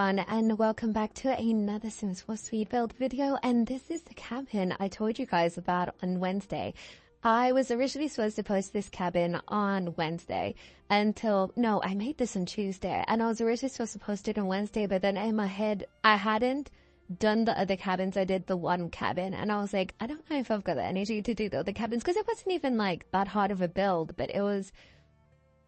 everyone, and welcome back to another Sims 4 Speed Build video. And this is the cabin I told you guys about on Wednesday. I was originally supposed to post this cabin on Wednesday no, I made this on Tuesday, and I was originally supposed to post it on Wednesday, but then in my head, I hadn't done the other cabins. I did the one cabin, and I was like, I don't know if I've got the energy to do the other cabins, because it wasn't even like that hard of a build, but it was,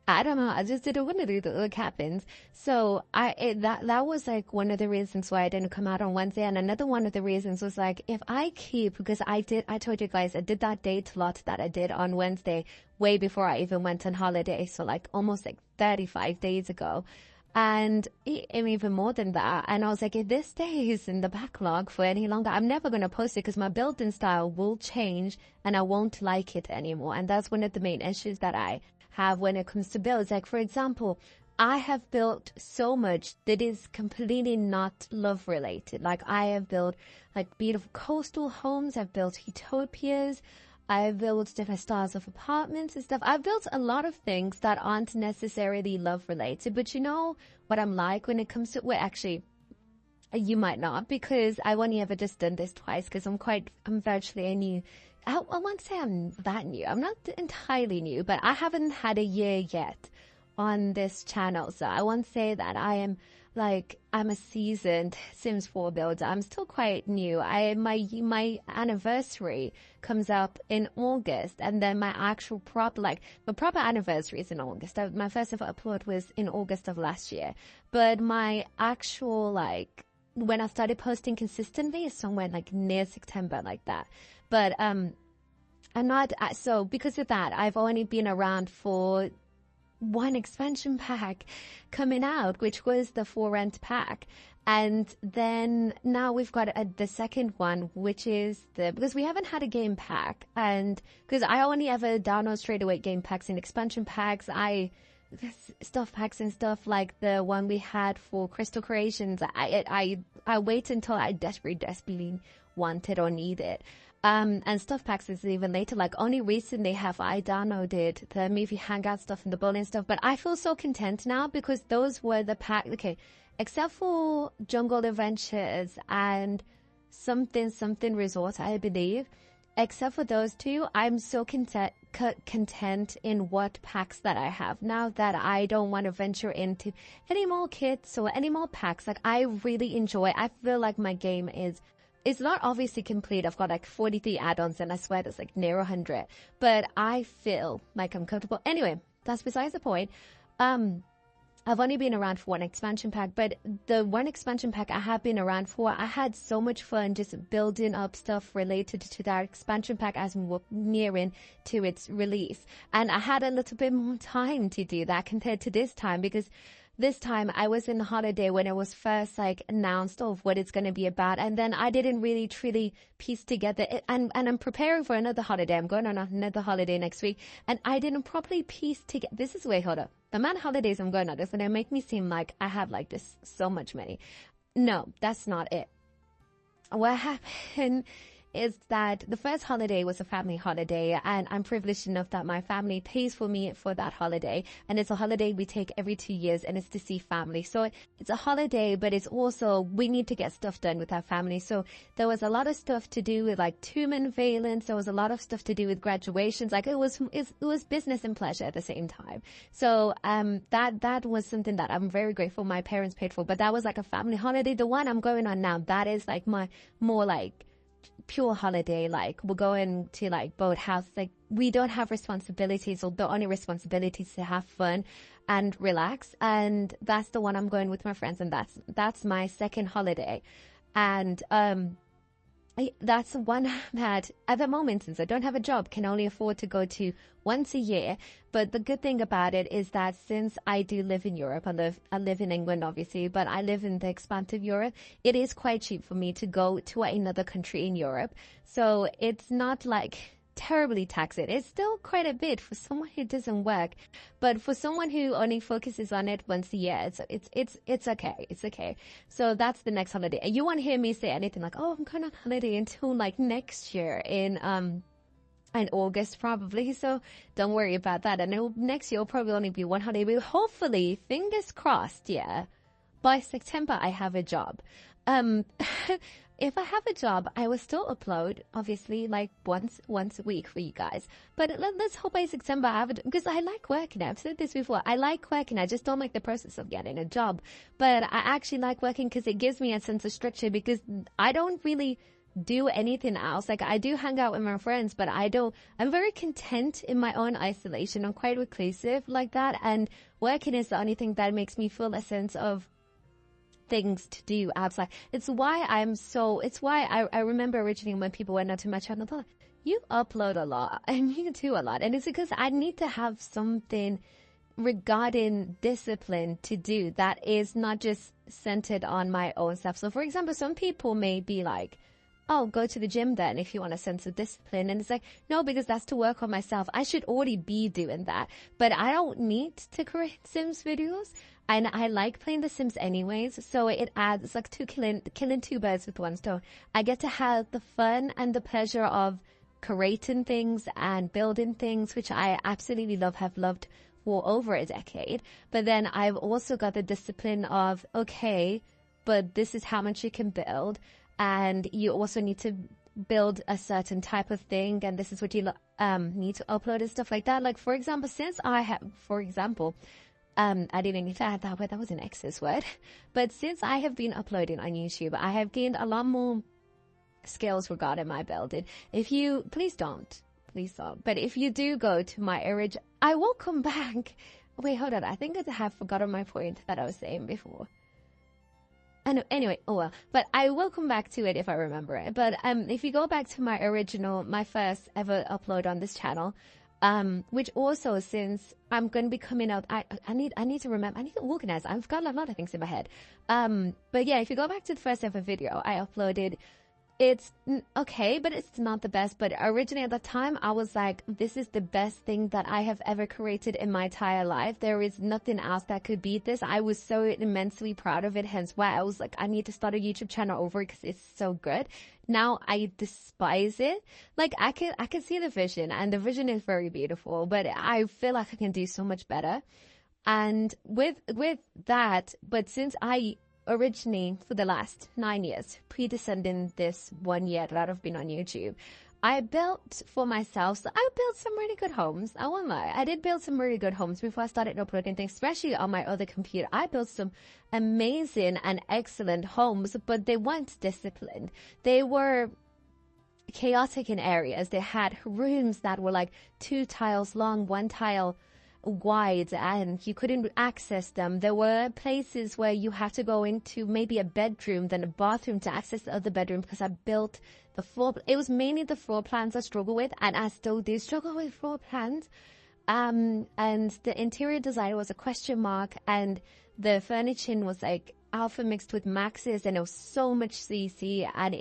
I don't know, I just didn't want to do the other cabins. So that was like one of the reasons why I didn't come out on Wednesday. And another one of the reasons was like, if I keep, because I told you guys, I did that date lot that I did on Wednesday way before I even went on holiday. So like almost like 35 days ago. And even more than that. And I was like, if this stays in the backlog for any longer, I'm never going to post it, because my building style will change and I won't like it anymore. And that's one of the main issues that I have when it comes to builds. Like, for example, I have built so much that is completely not love related. Like, I have built like beautiful coastal homes, I've built utopias, I've built different styles of apartments and stuff. I've built a lot of things that aren't necessarily love related. But you know what I'm like when it comes to, well, actually, you might not, because I've only ever just done this twice, because I'm virtually a new, I won't say I'm that new. I'm not entirely new, but I haven't had a year yet on this channel. So I won't say that I'm a seasoned Sims 4 builder. I'm still quite new. My anniversary comes up in August, and then my actual proper anniversary is in August. My first ever upload was in August of last year, but my actual when I started posting consistently is somewhere like near September, like that. But I'm not, so because of that, I've only been around for one expansion pack coming out, which was the For Rent pack. And then now we've got the second one, which is because we haven't had a game pack, and because I only ever download straight away game packs and expansion packs. Stuff packs and stuff like the one we had for Crystal Creations, I wait until I desperately want it or need it. And stuff packs is even later. Like, only recently have I downloaded the movie hangout stuff and the bowling stuff. But I feel so content now, because those were the pack. Okay, except for Jungle Adventures and something Resort, I believe. Except for those two, I'm so content in what packs that I have now, that I don't want to venture into any more kits or any more packs. Like, I really enjoy, I feel like my game it's not obviously complete. I've got like 43 add-ons, and I swear there's like near 100, but I feel like I'm comfortable. Anyway, that's besides the point. I've only been around for one expansion pack, but the one expansion pack I have been around for, I had so much fun just building up stuff related to that expansion pack as we were nearing to its release. And I had a little bit more time to do that compared to this time, because this time I was in holiday when it was first announced of what it's going to be about, and then I didn't really truly piece together it, and I'm preparing for another holiday. I'm going on another holiday next week, and I didn't properly piece together. Hold up. The amount of holidays I'm going on is going to make me seem like I have this so much money. No, that's not it. What happened is that the first holiday was a family holiday, and I'm privileged enough that my family pays for me for that holiday. And it's a holiday we take every 2 years, and it's to see family. So it's a holiday, but it's also, we need to get stuff done with our family. So there was a lot of stuff to do with tomb unveilings. There was a lot of stuff to do with graduations. It was business and pleasure at the same time. So that was something that I'm very grateful my parents paid for. But that was a family holiday. The one I'm going on now, that is my more pure holiday. We're going to boathouse. We don't have responsibilities, or the only responsibilities to have fun and relax. And that's the one I'm going with my friends, and that's my second holiday. And that's one that at the moment, since I don't have a job, can only afford to go to once a year. But the good thing about it is that since I do live in Europe, I live in England obviously, but I live in the expansive Europe, it is quite cheap for me to go to another country in Europe. So it's not terribly tax it. It's still quite a bit for someone who doesn't work, but for someone who only focuses on it once a year, it's okay. It's okay. So that's the next holiday. And you won't hear me say anything oh, I'm going on holiday until next year in August probably. So don't worry about that. And next year will probably only be one holiday, but hopefully, fingers crossed, yeah. by September, I have a job. If I have a job, I will still upload, obviously, like once a week for you guys. But let's hope by September I have it, because I like working. I've said this before. I like working. I just don't like the process of getting a job. But I actually like working because it gives me a sense of structure, because I don't really do anything else. Like, I do hang out with my friends, but I'm very content in my own isolation. I'm quite reclusive like that. And working is the only thing that makes me feel a sense of things to do outside. It's why I remember originally when people went out to my channel, thought, you upload a lot and you do a lot. And it's because I need to have something regarding discipline to do that is not just centered on my own stuff. So for example, some people may be like, oh, go to the gym then if you want a sense of discipline. And it's like, no, because that's to work on myself. I should already be doing that. But I don't need to create Sims videos. And I like playing The Sims anyways. So it adds, it's like killing two birds with one stone. I get to have the fun and the pleasure of creating things and building things, which I absolutely have loved for over a decade. But then I've also got the discipline of, okay, but this is how much you can build. And you also need to build a certain type of thing. And this is what you need to upload and stuff like that. Like, for example, I didn't need to add that word. That was an excess word. But since I have been uploading on YouTube, I have gained a lot more skills regarding my building. Please don't. But if you do go to my I will come back. Wait, hold on. I think I have forgotten my point that I was saying before. Anyway, oh well, but I will come back to it if I remember it. But if you go back to my first ever upload on this channel, which also, since I'm going to be coming out, I need to organize. I've got a lot of things in my head. But yeah, if you go back to the first ever video I uploaded, it's okay, but it's not the best. But originally at the time, I was like, this is the best thing that I have ever created in my entire life. There is nothing else that could beat this. I was so immensely proud of it. Hence why I was like, I need to start a YouTube channel over because it's so good. Now I despise it. Like, I can see the vision, and the vision is very beautiful, but I feel like I can do so much better. And with that, but since I originally, for the last 9 years, predescending this 1 year that I've been on YouTube, I built for myself. So I built some really good homes. I won't lie. I did build some really good homes before I started uploading things, especially on my other computer. I built some amazing and excellent homes, but they weren't disciplined. They were chaotic in areas. They had rooms that were like 2 tiles long, 1 tile wide, and you couldn't access them. There were places where you have to go into maybe a bedroom, then a bathroom to access the other bedroom, because I built the floor. It was mainly the floor plans I struggle with, and I still do struggle with floor plans. And the interior design was a question mark, and the furnishing was like alpha mixed with maxes, and it was so much CC, and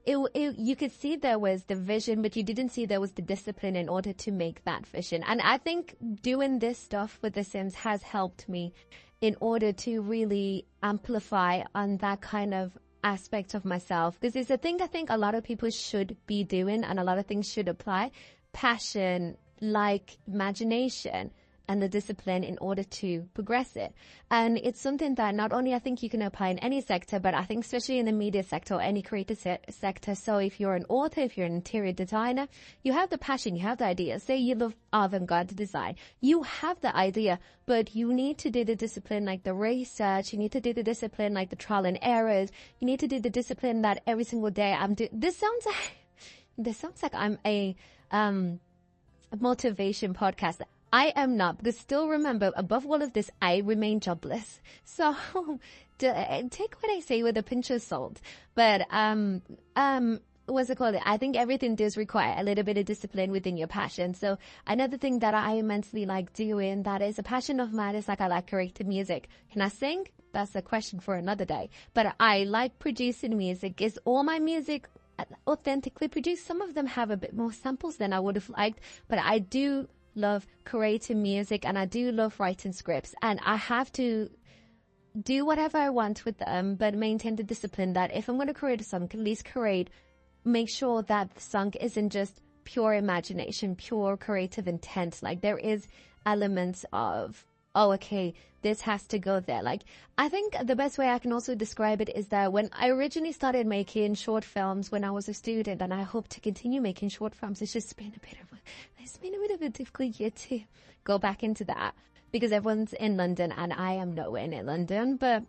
you could see there was the vision, but you didn't see there was the discipline in order to make that vision. And I think doing this stuff with The Sims has helped me in order to really amplify on that kind of aspect of myself. Because it's a thing I think a lot of people should be doing, and a lot of things should apply. Passion, like imagination, and the discipline in order to progress it. And it's something that not only I think you can apply in any sector, but I think especially in the media sector or any creative sector. So if you're an author, if you're an interior designer, you have the passion, you have the idea. Say you love avant-garde design. You have the idea, but you need to do the discipline like the research. You need to do the discipline like the trial and errors. You need to do the discipline that every single day I'm doing. This sounds like I'm a motivation podcast. I am not, because still remember, above all of this, I remain jobless. So take what I say with a pinch of salt. But what's it called? I think everything does require a little bit of discipline within your passion. So another thing that I immensely like doing, that is a passion of mine, is like I like creating music. Can I sing? That's a question for another day. But I like producing music. Is all my music authentically produced? Some of them have a bit more samples than I would have liked, but I do love creating music, and I do love writing scripts, and I have to do whatever I want with them, but maintain the discipline that if I'm going to create a song, at least make sure that the song isn't just pure imagination, pure creative intent. Like, there is elements of oh, okay, this has to go there. Like, I think the best way I can also describe it is that when I originally started making short films when I was a student, and I hope to continue making short films, it's been a bit of a difficult year to go back into that because everyone's in London and I am nowhere near London. But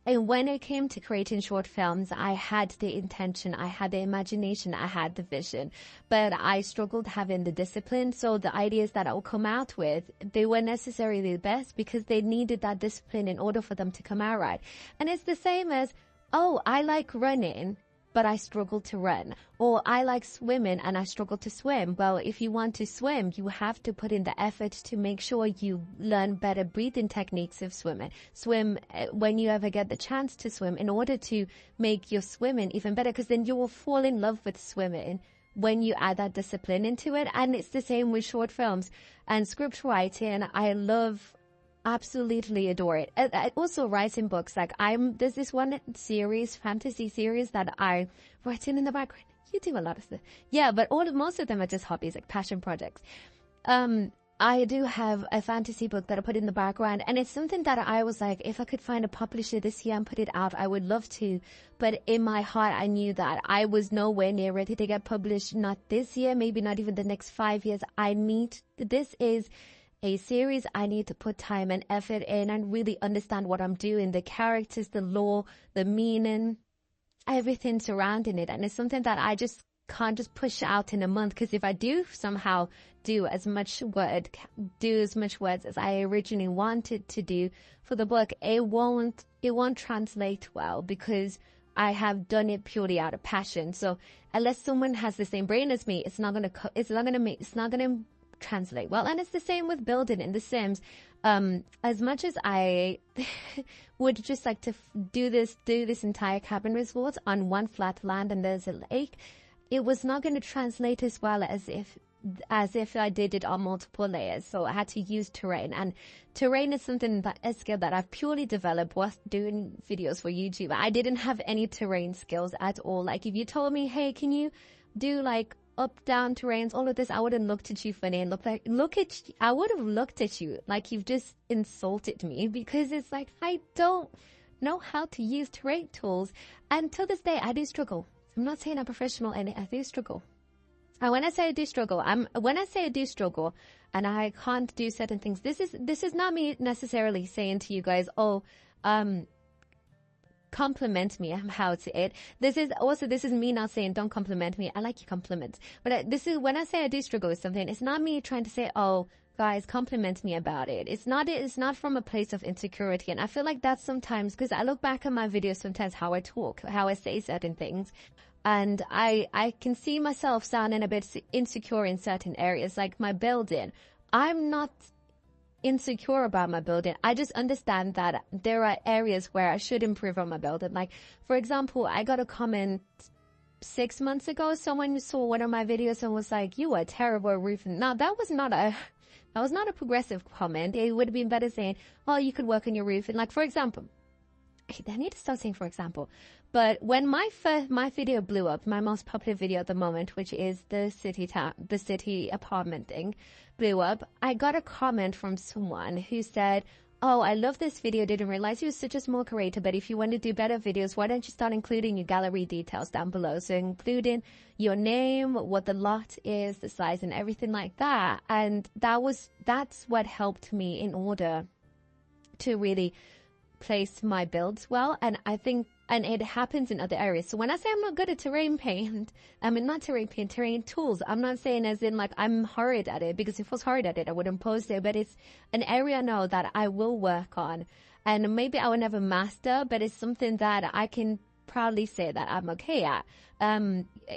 and when it came to creating short films, I had the intention, I had the imagination, I had the vision, but I struggled having the discipline. So the ideas that I would come out with, they weren't necessarily the best because they needed that discipline in order for them to come out right. And it's the same as, oh, I like running, but I struggle to run. Or I like swimming and I struggle to swim. Well, if you want to swim, you have to put in the effort to make sure you learn better breathing techniques of swimming. Swim when you ever get the chance to swim in order to make your swimming even better, because then you will fall in love with swimming when you add that discipline into it. And it's the same with short films and script writing. I absolutely adore it. I also writing books. Like there's this one series, fantasy series that I write in the background. You do a lot of stuff. Yeah, but most of them are just hobbies, like passion projects. I do have a fantasy book that I put in the background, and it's something that I was like, if I could find a publisher this year and put it out, I would love to. But in my heart, I knew that I was nowhere near ready to get published. Not this year, maybe not even the next 5 years. This is a series I need to put time and effort in and really understand what I'm doing, the characters, the lore, the meaning, everything surrounding it. And it's something that I just can't just push out in a month, because if I do somehow do as much words as I originally wanted to do for the book, it won't translate well, because I have done it purely out of passion. So unless someone has the same brain as me, it's not gonna translate well. And it's the same with building in The Sims. As much as I would just like to do this entire cabin resort on one flat land and there's a lake, it was not going to translate as well as if I did it on multiple layers. So I had to use terrain, and terrain is a skill that I've purely developed while doing videos for YouTube. I didn't have any terrain skills at all. Like, if you told me, hey, can you do like up, down terrains, all of this, I would have looked at you funny and I would have looked at you like you've just insulted me, because it's like, I don't know how to use terrain tools. And till this day, I do struggle. I'm not saying I'm professional, and I do struggle. And when I say I do struggle, and I can't do certain things, this is not me necessarily saying to you guys, compliment me how to it. This is me not saying don't compliment me. I like your compliments. But this is when I say I do struggle with something, it's not me trying to say, oh, guys, compliment me about it. It's not from a place of insecurity. And I feel like that's sometimes, because I look back at my videos sometimes, how I talk, how I say certain things, and I can see myself sounding a bit insecure in certain areas, like my building. I'm not insecure about my building. I just understand that there are areas where I should improve on my building. Like, for example, I got a comment 6 months ago. Someone saw one of my videos and was like, "You are terrible at roofing." Now, that was not a progressive comment. It would have been better saying, "Oh, you could work on your roof." And like, for example, I need to start saying for example. But when my video blew up, my most popular video at the moment, which is the city apartment thing, blew up, I got a comment from someone who said, "Oh, I love this video. Didn't realize you were such a small creator, but if you want to do better videos, why don't you start including your gallery details down below?" So including your name, what the lot is, the size, and everything like that. And that's what helped me in order to really place my builds well. And I think, and it happens in other areas. So when I say I'm not good at terrain paint, I mean, not terrain paint, terrain tools, I'm not saying as in like I'm horrid at it, because if I was horrid at it, I wouldn't post it. But it's an area I know that I will work on, and maybe I will never master, but it's something that I can proudly say that I'm okay at.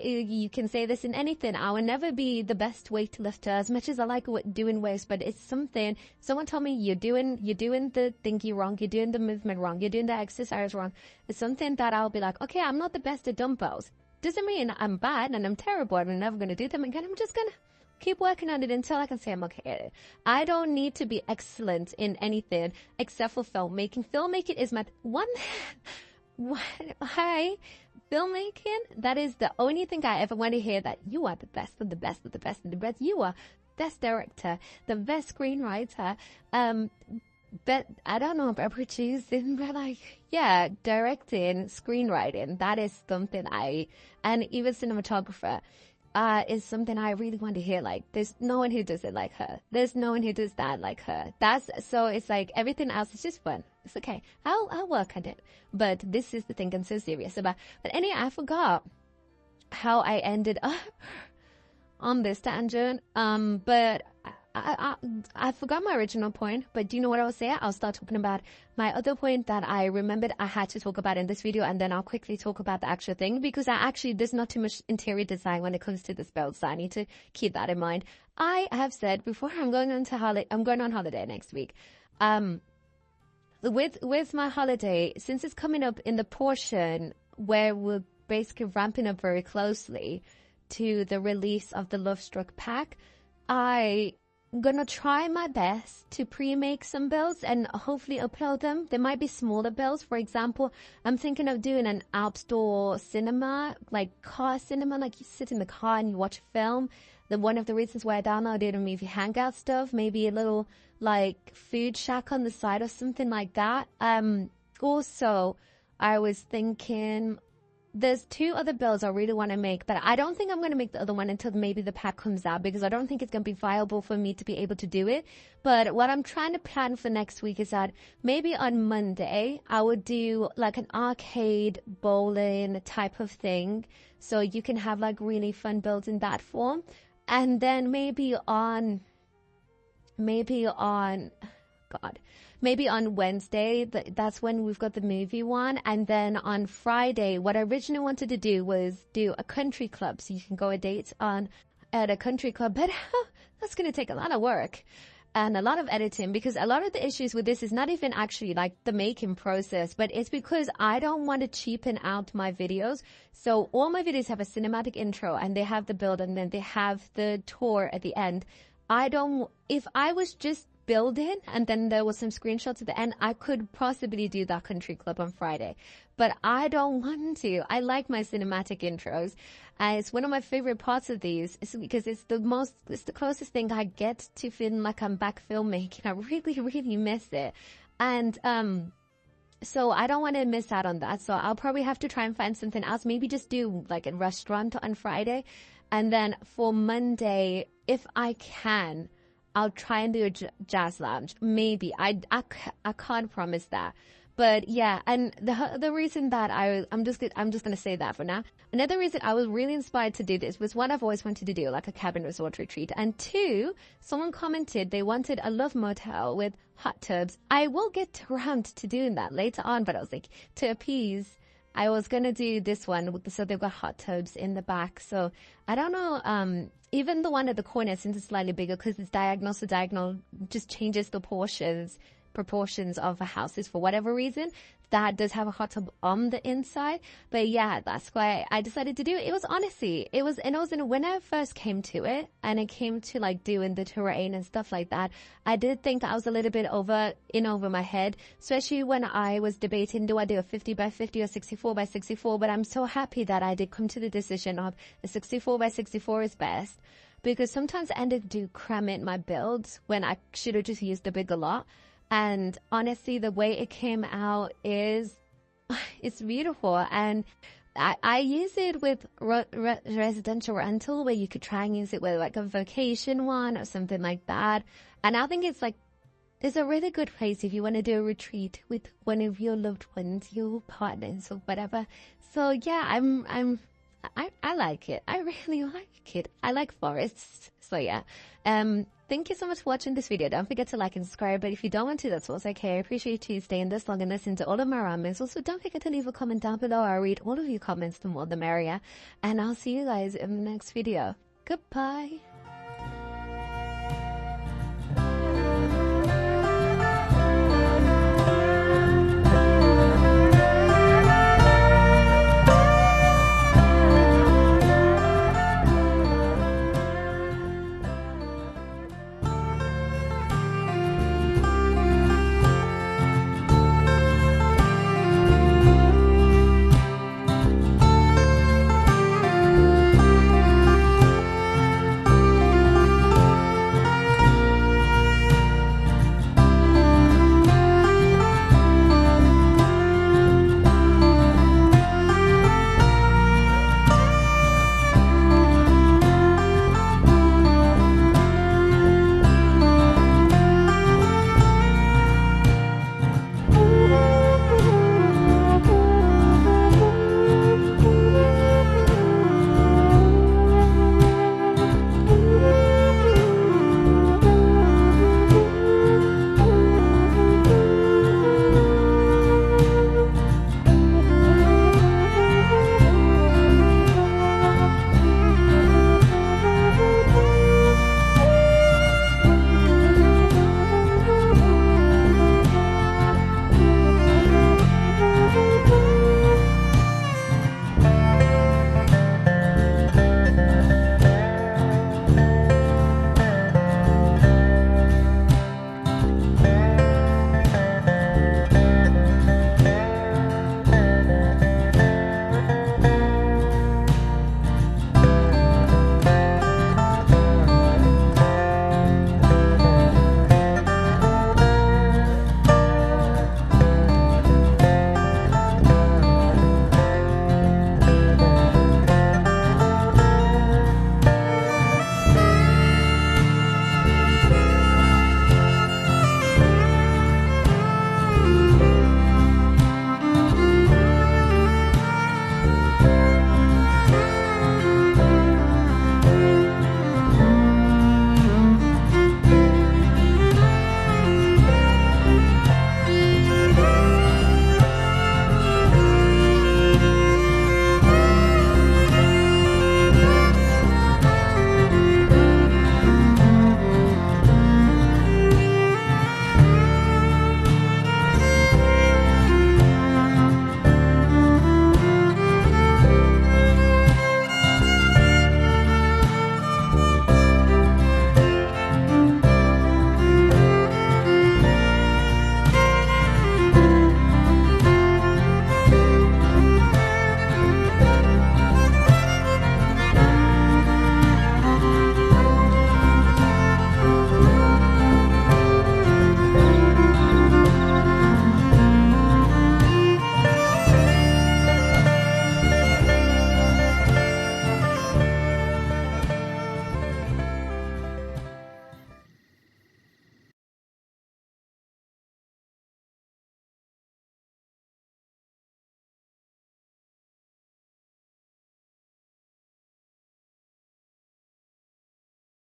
You can say this in anything. I will never be the best weightlifter, as much as I like doing weights, but it's something. Someone told me you're doing the thingy wrong, you're doing the movement wrong, you're doing the exercise wrong. It's something that I'll be like, okay, I'm not the best at dumbbells. Doesn't mean I'm bad and I'm terrible and I'm never going to do them again. I'm just going to keep working on it until I can say I'm okay at it. I don't need to be excellent in anything except for filmmaking. Filmmaking is my one. Hi, filmmaking, that is the only thing I ever want to hear, that you are the best of the best of the best of the best. You are best director, the best screenwriter, but I don't know about producing, but like, yeah, directing, screenwriting, that is something and even cinematographer, is something I really want to hear. Like, there's no one who does it like her. There's no one who does that like her. So it's like everything else is just fun. It's okay. I'll work on it. But this is the thing I'm so serious about. But anyway, I forgot how I ended up on this tangent. But I forgot my original point, but do you know what I was saying? I'll start talking about my other point that I remembered I had to talk about in this video, and then I'll quickly talk about the actual thing, because there's not too much interior design when it comes to this build, so I need to keep that in mind. I have said before, I'm going on holiday next week. With my holiday, since it's coming up in the portion where we're basically ramping up very closely to the release of the LoveStruck pack, I'm gonna try my best to pre-make some builds and hopefully upload them. There might be smaller builds. For example, I'm thinking of doing an outdoor cinema, like car cinema, like you sit in the car and you watch a film. One of the reasons why I downloaded a movie hangout stuff, maybe a little like food shack on the side or something like that. Also, I was thinking, there's 2 other builds I really want to make, but I don't think I'm going to make the other one until maybe the pack comes out, because I don't think it's going to be viable for me to be able to do it. But what I'm trying to plan for next week is that maybe on Monday, I would do like an arcade bowling type of thing. So you can have like really fun builds in that form. And then maybe on Wednesday, that's when we've got the movie one. And then on Friday, what I originally wanted to do was do a country club. So you can go a date at a country club, but that's going to take a lot of work and a lot of editing, because a lot of the issues with this is not even actually like the making process, but it's because I don't want to cheapen out my videos. So all my videos have a cinematic intro, and they have the build, and then they have the tour at the end. If I was just building and then there was some screenshots at the end, I could possibly do that country club on Friday, but I don't want to. I like my cinematic intros. It's one of my favorite parts of these, because it's the closest thing I get to feeling like I'm back filmmaking. I really, really miss it. And, so I don't want to miss out on that. So I'll probably have to try and find something else. Maybe just do like a restaurant on Friday. And then for Monday, if I can, I'll try and do a jazz lounge. Maybe. I can't promise that. But yeah, and the reason that I'm just going to say that for now. Another reason I was really inspired to do this was one I've always wanted to do, like a cabin resort retreat. And 2, someone commented they wanted a love motel with hot tubs. I will get around to doing that later on, but I was like, to appease, I was going to do this one. So they've got hot tubs in the back. So I don't know, even the one at the corner, since it's slightly bigger because it's diagonal, so diagonal just changes the proportions of the houses for whatever reason. That does have a hot tub on the inside. But yeah, that's why I decided to do it. It was honestly, when I first came to it and it came to like doing the terrain and stuff like that, I did think I was a little bit over my head, especially when I was debating, do I do a 50 by 50 or 64 by 64? But I'm so happy that I did come to the decision of a 64 by 64 is best, because sometimes I end up cramming my builds when I should have just used the bigger lot. And honestly, the way it came out it's beautiful. And I use it with residential rental, where you could try and use it with like a vacation one or something like that. And I think it's a really good place if you want to do a retreat with one of your loved ones, your partners or whatever. So yeah, I like it. I really like it. I like forests. So yeah. Thank you so much for watching this video. Don't forget to like and subscribe, but if you don't want to, that's also okay. I appreciate you staying this long and listening to all of my ramblings. Also, don't forget to leave a comment down below. I'll read all of your comments, the more the merrier. And I'll see you guys in the next video. Goodbye.